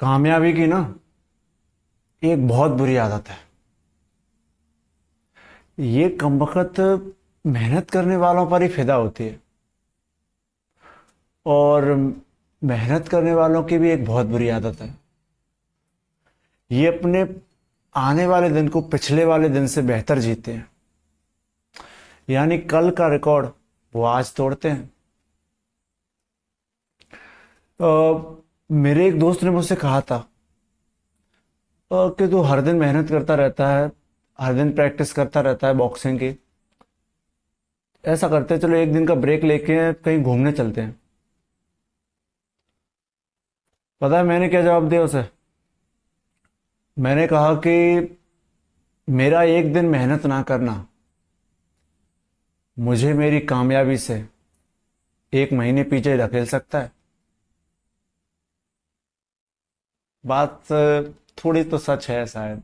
कामयाबी की ना एक बहुत बुरी आदत है। ये कमबख्त मेहनत करने वालों पर ही फिदा होती है। और मेहनत करने वालों की भी एक बहुत बुरी आदत है। ये अपने आने वाले दिन को पिछले वाले दिन से बेहतर जीते हैं। यानी कल का रिकॉर्ड वो आज तोड़ते हैं। मेरे एक दोस्त ने मुझसे कहा था कि तू हर दिन मेहनत करता रहता है, हर दिन प्रैक्टिस करता रहता है बॉक्सिंग की। ऐसा करते हैं, चलो एक दिन का ब्रेक लेके कहीं घूमने चलते हैं। पता है मैंने क्या जवाब दिया उसे? मैंने कहा कि मेरा एक दिन मेहनत ना करना मुझे मेरी कामयाबी से एक महीने पीछे धकेल सकता है। बात थोड़ी तो सच है शायद।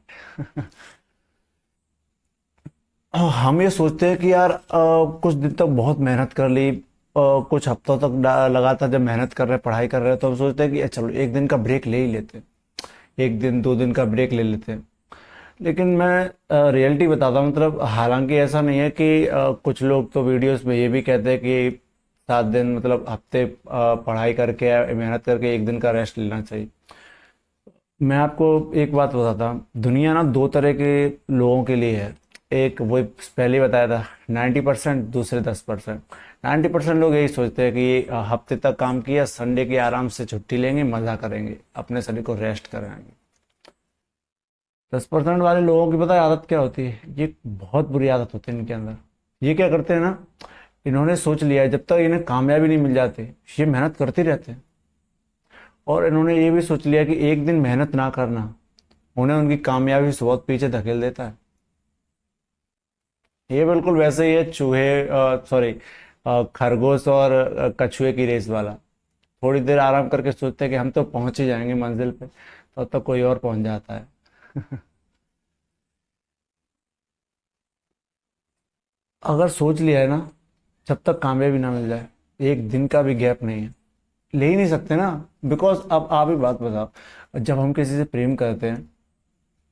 हम ये सोचते हैं कि यार कुछ दिन तक बहुत मेहनत कर ली, कुछ हफ्तों तक लगातार जब मेहनत कर रहे हैं, पढ़ाई कर रहे हैं, तो हम सोचते हैं कि चलो एक दिन का ब्रेक ले ही लेते हैं, एक दिन दो दिन का ब्रेक ले लेते हैं। लेकिन मैं रियलिटी बताता हूँ, मतलब हालांकि ऐसा नहीं है कि कुछ लोग तो वीडियोस में ये भी कहते हैं कि 7 दिन मतलब हफ्ते पढ़ाई करके या मेहनत करके एक दिन का रेस्ट लेना चाहिए। मैं आपको एक बात बताता हूँ, दुनिया ना दो तरह के लोगों के लिए है। एक वो पहले ही बताया था 90%, दूसरे 10%। 90% लोग यही सोचते हैं कि हफ्ते तक काम किया, संडे की आराम से छुट्टी लेंगे, मज़ा करेंगे, अपने शरीर को रेस्ट कराएंगे। 10% वाले लोगों की पता है आदत क्या होती है? ये बहुत बुरी आदत होती है इनके अंदर। ये क्या करते हैं ना, इन्होंने सोच लिया है जब तक इन्हें कामयाबी नहीं मिल जाती ये मेहनत करते रहते हैं। और इन्होंने ये भी सोच लिया कि एक दिन मेहनत ना करना उन्हें उनकी कामयाबी से बहुत पीछे धकेल देता है। ये बिल्कुल वैसे ही है चूहे, सॉरी, खरगोश और कछुए की रेस वाला। थोड़ी देर आराम करके सोचते हैं कि हम तो पहुंच ही जाएंगे मंजिल पे, तब तक कोई और पहुंच जाता है। अगर सोच लिया है ना, जब तक कामयाबी ना मिल जाए एक दिन का भी गैप नहीं है। ले ही नहीं सकते ना। बिकॉज अब आप ही बात बताओ, जब हम किसी से प्रेम करते हैं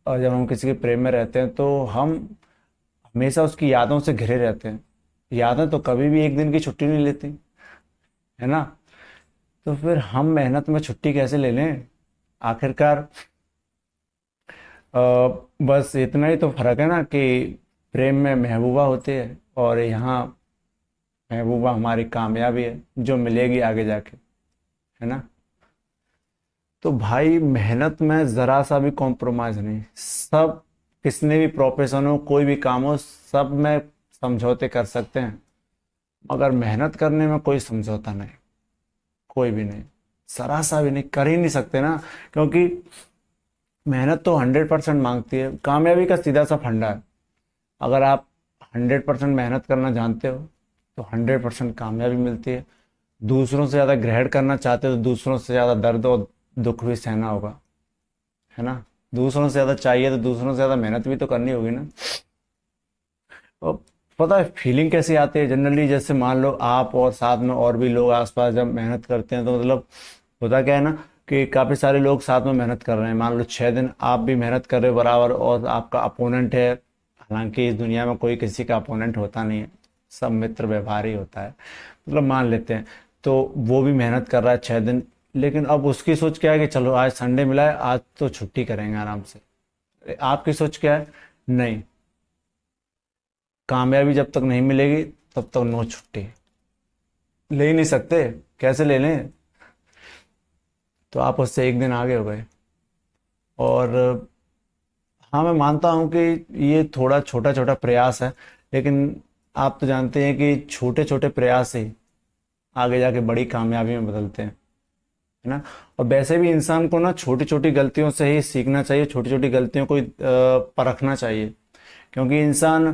और जब हम किसी के प्रेम में रहते हैं तो हम हमेशा उसकी यादों से घिरे रहते हैं। यादें तो कभी भी एक दिन की छुट्टी नहीं लेती, है ना? तो फिर हम मेहनत में छुट्टी कैसे ले लें? आखिरकार बस इतना ही तो फर्क है ना कि प्रेम में महबूबा होती है और यहाँ महबूबा हमारी कामयाबी है जो मिलेगी आगे जाके, है ना? तो भाई मेहनत में ज़रा सा भी कॉम्प्रोमाइज़ नहीं। सब, किसने भी प्रोफेशन हो, कोई भी काम हो, सब में समझौते कर सकते हैं, मगर मेहनत करने में कोई समझौता नहीं। कोई भी नहीं, ज़रा सा भी नहीं, कर ही नहीं सकते ना। क्योंकि मेहनत तो 100% मांगती है। कामयाबी का सीधा सा फंडा है, अगर आप 100% मेहनत करना जानते हो तो 100% कामयाबी मिलती है। दूसरों से ज़्यादा ग्रहण करना चाहते हो तो दूसरों से ज़्यादा दर्द और दुख भी सहना होगा, है ना? दूसरों से ज़्यादा चाहिए तो दूसरों से ज़्यादा मेहनत भी तो करनी होगी ना। और पता है फीलिंग कैसी आती है जनरली? जैसे मान लो आप और साथ में और भी लोग आसपास जब मेहनत करते हैं तो मतलब होता क्या है ना कि काफ़ी सारे लोग साथ में मेहनत कर रहे हैं। मान लो 6 दिन आप भी मेहनत कर रहे हो बराबर और आपका अपोनेंट है। हालांकि इस दुनिया में कोई किसी का अपोनेंट होता नहीं है, सब मित्र व्यवहार ही होता है, मतलब मान लेते हैं। तो वो भी मेहनत कर रहा है 6 दिन, लेकिन अब उसकी सोच क्या है कि चलो आज संडे मिला है, आज तो छुट्टी करेंगे आराम से। आपकी सोच क्या है? नहीं, कामयाबी जब तक नहीं मिलेगी तब तक नो छुट्टी। ले ही नहीं सकते, कैसे ले लें? तो आप उससे एक दिन आगे हो गए। और हाँ, मैं मानता हूँ कि ये थोड़ा छोटा छोटा प्रयास है, लेकिन आप तो जानते हैं कि छोटे छोटे प्रयास ही आगे जाके बड़ी कामयाबी में बदलते हैं, है ना? और वैसे भी इंसान को ना छोटी छोटी गलतियों से ही सीखना चाहिए, छोटी छोटी गलतियों को ही परखना चाहिए। क्योंकि इंसान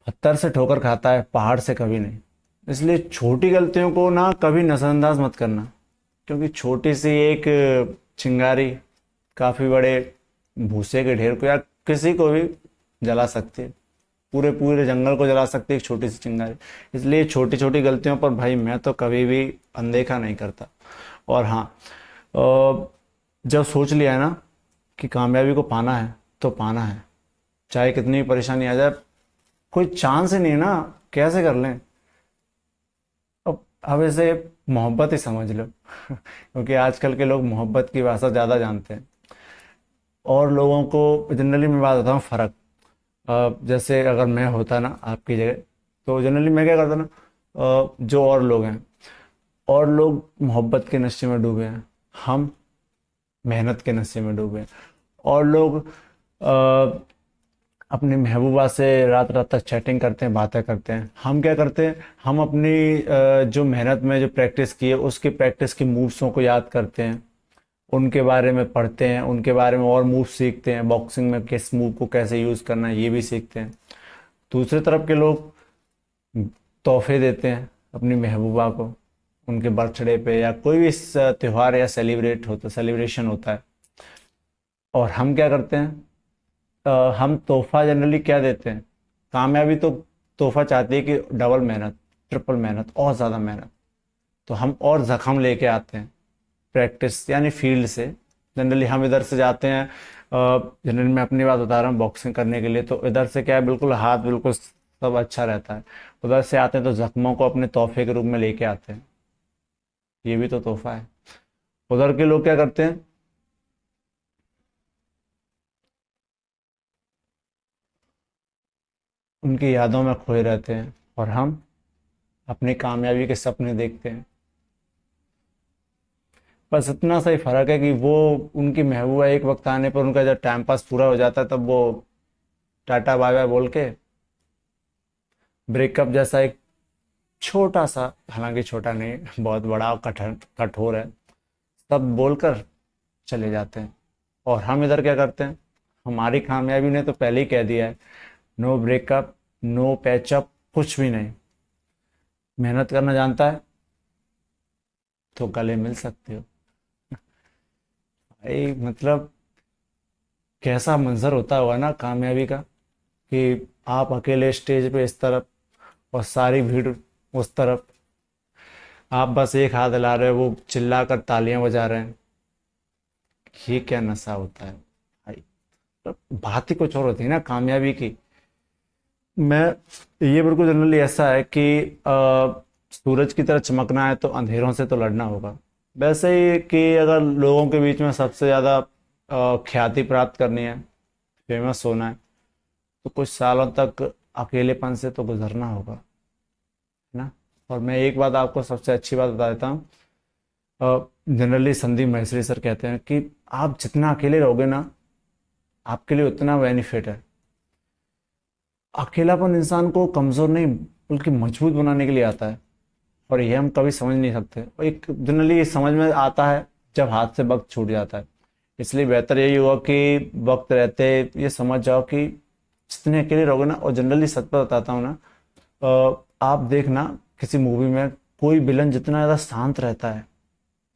पत्थर से ठोकर खाता है, पहाड़ से कभी नहीं। इसलिए छोटी गलतियों को ना कभी नज़रअंदाज मत करना, क्योंकि छोटी सी एक चिंगारी काफ़ी बड़े भूसे के ढेर को या किसी को भी जला सकती है। पूरे पूरे जंगल को जला सकती है एक छोटी सी चिंगारी। इसलिए छोटी छोटी गलतियों पर भाई मैं तो कभी भी अनदेखा नहीं करता। और हाँ, अ, जब सोच लिया है ना कि कामयाबी को पाना है तो पाना है, चाहे कितनी भी परेशानी आ जाए। कोई चांस ही नहीं है ना, कैसे कर लें। अब इसे मोहब्बत ही समझ लो क्योंकि आजकल के लोग मोहब्बत की भाषा ज़्यादा जानते हैं। और लोगों को जनरली मैं बात बताता हूँ फ़र्क। जैसे अगर मैं होता ना आपकी जगह, तो जनरली मैं क्या करता ना, जो और लोग हैं, और लोग मोहब्बत के नशे में डूबे हैं, हम मेहनत के नशे में डूबे हैं। और लोग अ, अपनी महबूबा से रात रात तक चैटिंग करते हैं, बातें करते हैं। हम क्या करते हैं, हम अपनी जो मेहनत में जो प्रैक्टिस की है उसकी प्रैक्टिस की मूव्सों को याद करते हैं, उनके बारे में पढ़ते हैं, उनके बारे में और मूव सीखते हैं, बॉक्सिंग में किस मूव को कैसे यूज़ करना है ये भी सीखते हैं। दूसरी तरफ के लोग तोहफे देते हैं अपनी महबूबा को उनके बर्थडे पे या कोई भी त्यौहार या सेलिब्रेशन होता है। और हम क्या करते हैं, हम तोहफा जनरली क्या देते हैं, कामयाबी तो तोहफा चाहती है कि डबल मेहनत, ट्रिपल मेहनत, और ज़्यादा मेहनत। तो हम और जख्म लेके आते हैं प्रैक्टिस यानी फील्ड से। जनरली हम इधर से जाते हैं, जनरली मैं अपनी बात बता रहा हूँ, बॉक्सिंग करने के लिए। तो इधर से क्या है, बिल्कुल हाथ बिल्कुल सब अच्छा रहता है। उधर से आते हैं तो जख्मों को अपने तोहफे के रूप में लेके आते हैं, ये भी तो तोहफा है। उधर के लोग क्या करते हैं, उनकी यादों में खोए रहते हैं, और हम अपनी कामयाबी के सपने देखते हैं। बस इतना सा ही फर्क है कि वो, उनकी महबूबा एक वक्त आने पर उनका जब टाइम पास पूरा हो जाता है तब वो टाटा बाय बाय बोल के ब्रेकअप जैसा एक छोटा सा, हालांकि छोटा नहीं बहुत बड़ा और कठोर है, सब बोलकर चले जाते हैं। और हम इधर क्या करते हैं, हमारी कामयाबी ने तो पहले ही कह दिया है, नो ब्रेकअप, नो पैचअप, कुछ भी नहीं। मेहनत करना जानता है तो गले मिल सकते हो। भाई मतलब कैसा मंजर होता होगा ना कामयाबी का, कि आप अकेले स्टेज पे इस तरफ और सारी भीड़ उस तरफ, आप बस एक हाथ हिला रहे हो, वो चिल्ला कर तालियां बजा रहे हैं। ये क्या नशा होता है भाई। तो बात ही कुछ और होती है ना कामयाबी की। मैं, ये बिल्कुल जनरली ऐसा है कि सूरज की तरह चमकना है तो अंधेरों से तो लड़ना होगा। वैसे ही कि अगर लोगों के बीच में सबसे ज़्यादा ख्याति प्राप्त करनी है, फेमस होना है, तो कुछ सालों तक अकेलेपन से तो गुजरना होगा, है ना। और मैं एक बात आपको सबसे अच्छी बात बता देता हूँ, जनरली संदीप माहेश्वरी सर कहते हैं कि आप जितना अकेले रहोगे ना, आपके लिए उतना बेनिफिट है। अकेलापन इंसान को कमज़ोर नहीं बल्कि मजबूत बनाने के लिए आता है, और ये हम कभी समझ नहीं सकते। और एक जनरली ये समझ में आता है जब हाथ से वक्त छूट जाता है। इसलिए बेहतर यही हुआ कि वक्त रहते ये समझ जाओ कि जितने अकेले रहोगे ना, और जनरली सच बात बताता हूँ ना, आप देखना किसी मूवी में कोई विलन जितना ज़्यादा शांत रहता है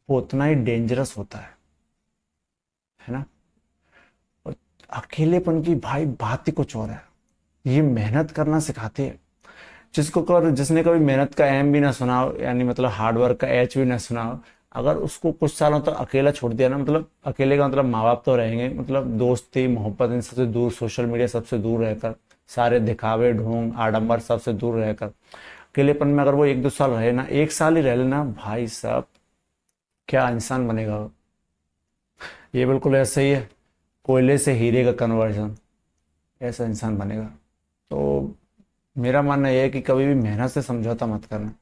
वो उतना ही डेंजरस होता है ना। और अकेलेपन की भाई बात ही कुछ और है, ये मेहनत करना सिखाती है। जिसने कभी मेहनत का एम भी ना सुना हो, यानी मतलब हार्डवर्क का एच भी ना सुना हो, अगर उसको कुछ सालों तक अकेला छोड़ दिया ना, मतलब अकेले का मतलब माँ बाप तो रहेंगे, मतलब दोस्ती मोहब्बत इन सबसे दूर, सोशल मीडिया सबसे दूर रहकर, सारे दिखावे ढोंग आडंबर सबसे दूर रहकर, अकेलेपन में अगर वो 1-2 साल रहे ना, 1 साल ही रह लेना भाई साहब, क्या इंसान बनेगा वो। ये बिल्कुल ऐसे ही है, कोयले से हीरे का कन्वर्जन, ऐसा इंसान बनेगा। तो मेरा मानना यह है कि कभी भी मेहनत से समझौता मत करना।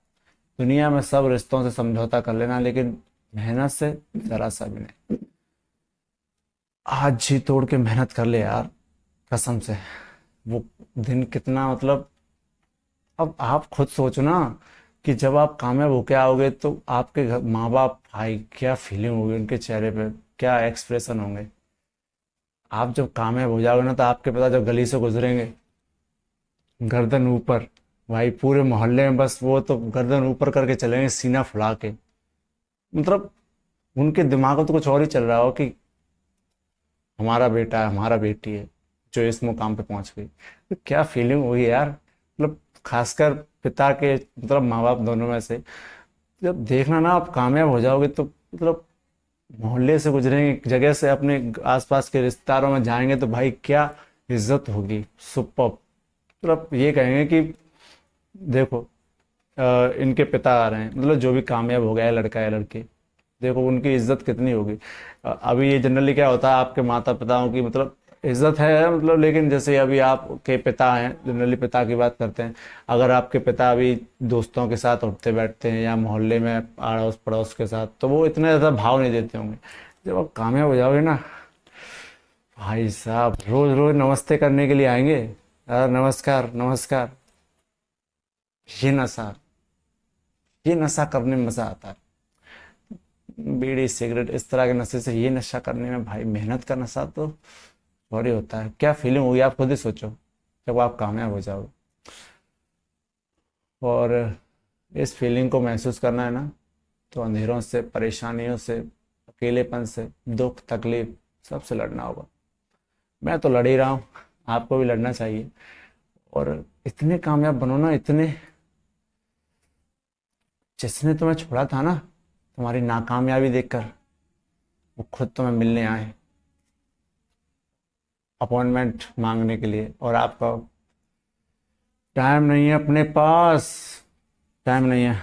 दुनिया में सब रिश्तों से समझौता कर लेना, लेकिन मेहनत से जरा सा भी नहीं। आज जी तोड़ के मेहनत कर ले यार, कसम से। वो दिन कितना मतलब, अब आप खुद सोचो ना कि जब आप कामयाब होके आओगे तो आपके घर माँ बाप भाई क्या फीलिंग होगी उनके चेहरे पे, क्या एक्सप्रेशन होंगे। आप जब कामयाब हो जाओगे ना तो आपके पिता जब गली से गुजरेंगे, गर्दन ऊपर, भाई पूरे मोहल्ले में बस वो तो गर्दन ऊपर करके चलेंगे सीना फुला के। मतलब उनके दिमाग में तो कुछ और ही चल रहा हो कि हमारा बेटा है, हमारा बेटी है जो इस मुकाम पे पहुंच गई। तो क्या फीलिंग हुई यार, मतलब खासकर पिता के मतलब माँ बाप दोनों में से, जब देखना ना आप कामयाब हो जाओगे तो मतलब मोहल्ले से गुजरेंगे, एक जगह से अपने आसपास के रिश्तेदारों में जाएंगे तो भाई क्या इज्जत होगी। सुपर। मतलब ये कहेंगे कि देखो इनके पिता आ रहे हैं, मतलब जो भी कामयाब हो गया है लड़का या लड़की, देखो उनकी इज्जत कितनी होगी। अभी ये जनरली क्या होता है, आपके माता पिताओं की मतलब इज्जत है मतलब, लेकिन जैसे अभी आपके पिता हैं, जनरली पिता की बात करते हैं, अगर आपके पिता अभी दोस्तों के साथ उठते बैठते हैं या मोहल्ले में अड़ोस पड़ोस के साथ, तो वो इतने ज़्यादा भाव नहीं देते होंगे। जब आप कामयाब हो जाओगे ना भाई साहब, रोज रोज नमस्ते करने के लिए आएंगे, नमस्कार नमस्कार। ये नशा, ये नशा करने में मजा आता है। बीड़ी सिगरेट इस तरह के नशे से, ये नशा करने में भाई मेहनत का नशा तो और ही होता है। क्या फीलिंग होगी आप खुद ही सोचो जब आप कामयाब हो जाओगे। और इस फीलिंग को महसूस करना है ना, तो अंधेरों से, परेशानियों से, अकेलेपन से, दुख तकलीफ सबसे लड़ना होगा। मैं तो लड़ ही रहा हूँ, आपको भी लड़ना चाहिए। और इतने कामयाब बनो ना, इतने, जिसने तुम्हें छोड़ा था ना तुम्हारी नाकामयाबी देखकर, वो खुद तुम्हें मिलने आए अपॉइंटमेंट मांगने के लिए, और आपका टाइम नहीं है अपने पास, टाइम नहीं है।